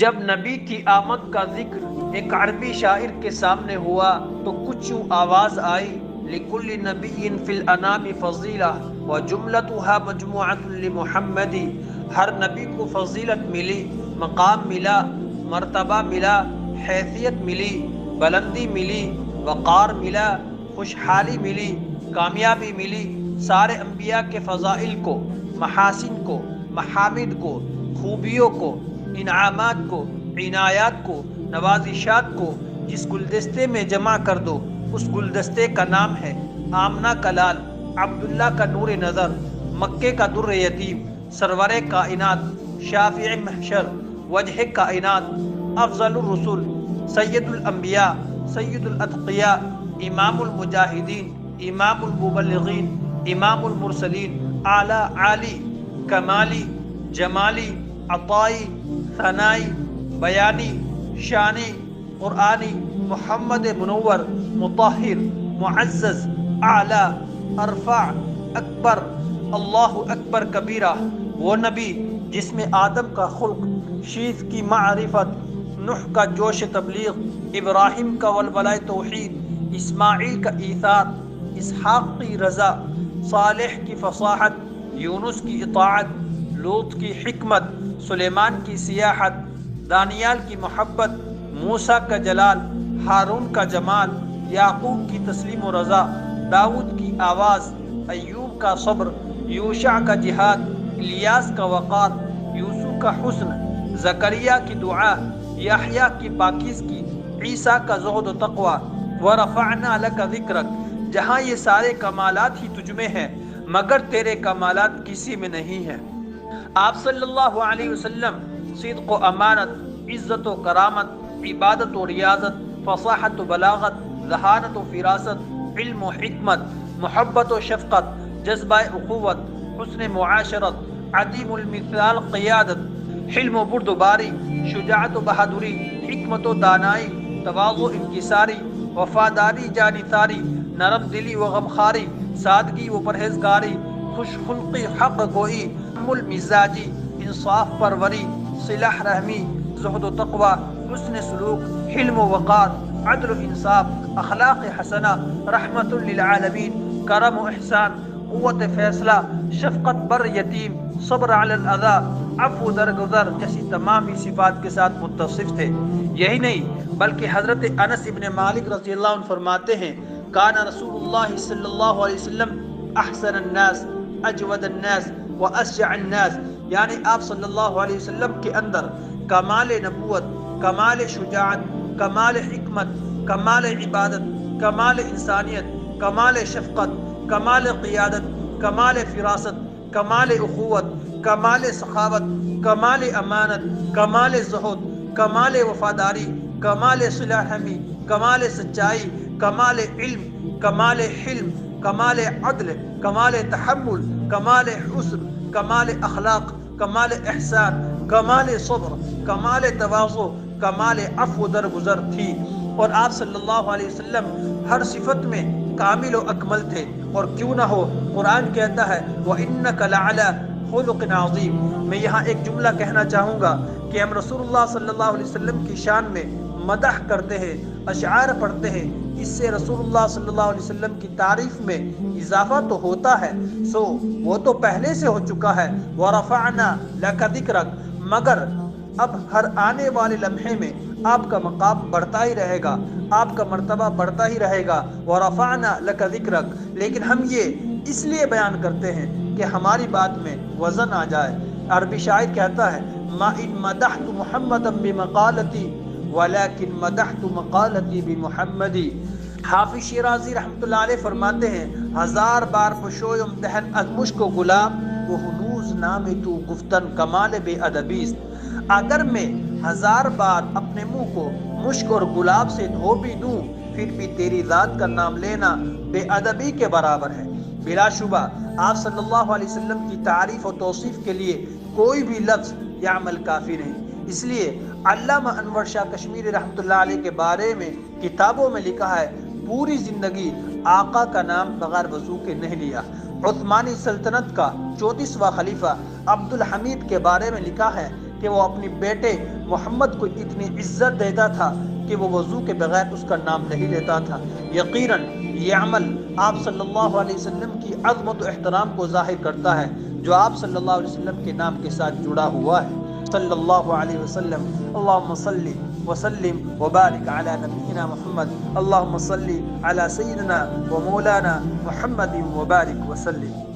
جب نبی کی آمد کا ذکر ایک عربی شاعر کے سامنے ہوا تو کچھ یوں آواز آئی، لِكُلِّ نَبِيٍّ فِي الْأَنَامِ فَضِيلَةٌ وَجُمْلَتُهَا مَجْمُوعَةٌ لِمُحَمَّدٍ۔ ہر نبی کو فضیلت ملی، مقام ملا، مرتبہ ملا، حیثیت ملی، بلندی ملی، وقار ملا، خوشحالی ملی، کامیابی ملی۔ سارے انبیاء کے فضائل کو، محاسن کو، محامد کو، خوبیوں کو، انعامات کو، عنایات کو، نوازشات کو جس گلدستے میں جمع کر دو، اس گلدستے کا نام ہے آمنہ کا لال، عبداللہ کا نور نظر، مکے کا در یتیم، سرور کائنات، شافع محشر، وجہ کائنات، افضل الرسل، سید الانبیاء، سید الاتقیاء، امام المجاہدین، امام المبلغین، امام المرسلین، اعلیٰ عالی، کمالی، جمالی، عطائی، ثنائی، بیانی، شانی، قرآنی، محمد منور، مطہر، معزز، اعلیٰ، ارفع، اکبر، اللہ اکبر کبیرہ۔ وہ نبی جس میں آدم کا خلق، شیث کی معرفت، نوح کا جوش تبلیغ، ابراہیم کا ولولۂ توحید، اسماعیل کا ایثار، اسحاق کی رضا، صالح کی فصاحت، یونس کی اطاعت، لوط کی حکمت، سلیمان کی سیاحت، دانیال کی محبت، موسیٰ کا جلال، ہارون کا جمال، یعقوب کی تسلیم و رضا، داؤد کی آواز، ایوب کا صبر، یوشع کا جہاد، الیاس کا وقار، یوسف کا حسن، زکریا کی دعا، یحییٰ کی پاکیزگی، عیسیٰ کا زہد و تقوی۔ وَرَفَعْنَا لَكَ ذِكْرَكَ، جہاں یہ سارے کمالات ہی تجھ میں ہیں مگر تیرے کمالات کسی میں نہیں ہیں۔ آپ صلی اللہ علیہ وسلم صدق و امانت، عزت و کرامت، عبادت و ریاضت، فصاحت و بلاغت، ذہانت و فراست، علم و حکمت، محبت و شفقت، جذبہ اخوت، حسن معاشرت، عدیم المثال قیادت، حلم و بردباری، شجاعت و بہادری، حکمت و دانائی، تواضع و انکساری، وفاداری جانثاری، نرم دلی و غمخواری، سادگی و پرہیزگاری، خوش خلقی حق گوئی، تحمل مزاجی، انصاف پروری، صلح رحمی، زہد و تقوی، حسن سلوک، حلم و وقار، عدل و انصاف، اخلاق حسنہ، رحمت للعالمین، کرم و احسان، قوت فیصلہ، شفقت بر یتیم، صبر علی الاذی، عفو درگزر جیسی تمام ہی صفات کے ساتھ متصف تھے۔ یہی نہیں بلکہ حضرت انس ابن مالک رضی اللہ عنہ فرماتے ہیں، کان رسول اللہ صلی اللہ علیہ وسلم احسن الناس، اجود الناس واشجع الناس، یعنی آپ صلی اللہ علیہ وسلم کے اندر کمال نبوت، کمال شجاعت، کمال حکمت، کمال عبادت، کمال انسانیت، کمال شفقت، کمال قیادت، کمال فراست، کمال اخوت، کمال سخاوت، کمال امانت، کمال زہد، کمال وفاداری، کمال صلح رحمی، کمال سچائی، کمال علم، کمال حلم، کمال عدل، کمال تحمل، کمال حسن، کمال اخلاق، کمال احسان، کمال صبر، کمال تواضع، کمال عفو درگزر تھی۔ اور آپ صلی اللہ علیہ وسلم ہر صفت میں کامل و اکمل تھے، اور کیوں نہ ہو، قرآن کہتا ہے وَإِنَّكَ لَعَلَىٰ خُلُقٍ عَظِيمٍ۔ میں یہاں ایک جملہ کہنا چاہوں گا کہ ہم رسول اللہ صلی اللہ علیہ وسلم کی شان میں مدح کرتے ہیں، اشعار پڑھتے ہیں، اس سے رسول اللہ صلی اللہ علیہ وسلم کی تعریف میں اضافہ تو ہوتا ہے، سو وہ تو پہلے سے ہو چکا ہے، وَرَفَعْنَا لَكَ ذِكْرَكَ، مگر اب ہر آنے والے لمحے میں آپ کا مقام بڑھتا ہی رہے گا، آپ کا مرتبہ بڑھتا ہی رہے گا، وَرَفَعْنَا لَكَ ذِكْرَكَ، لیکن ہم یہ اس لیے بیان کرتے ہیں کہ ہماری بات میں وزن آ جائے۔ عربی شاعر کہتا ہے مَا إِن مَدَحْتُ مُحَمَّدًا بِمَقَالَتِي وَلَكِن مَدَحْتُ مَقَالَتِي بِمُحَمَّدِ۔ حافظ شیرازی رحمۃ اللہ علیہ فرماتے ہیں، ہزار بار پشویم دہن از مشک و گلاب و ہنوز نام تو گفتن کمال بے ادبیست۔ اگر میں ہزار بار اپنے منہ کو مشک اور گلاب سے دھو بھی دوں پھر بھی تیری ذات کا نام لینا بے ادبی کے برابر ہے۔ بلا شبہ آپ صلی اللہ علیہ وسلم کی تعریف و توصیف کے لیے کوئی بھی لفظ یا عمل کافی نہیں۔ اس لیے علامہ انور شاہ کشمیری رحمۃ اللہ علیہ کے بارے میں کتابوں میں لکھا ہے، پوری زندگی آقا کا نام بغیر وضو کے نہیں لیا۔ عثمانی سلطنت کا 34واں خلیفہ عبد الحمید کے بارے میں لکھا ہے کہ وہ اپنی بیٹے محمد کو اتنی عزت دیتا تھا کہ وہ وضو کے بغیر اس کا نام نہیں لیتا تھا۔ یقیناً یہ عمل آپ صلی اللہ علیہ وسلم کی عظمت و احترام کو ظاہر کرتا ہے جو آپ صلی اللہ علیہ وسلم کے نام کے ساتھ جڑا ہوا ہے۔ صلی اللہ علیہ وسلم۔ اللہم صلی وسلم وبارک علی نبینا محمد۔ اللہم صلی علی سیدنا و مولانا محمد وبارک وسلم۔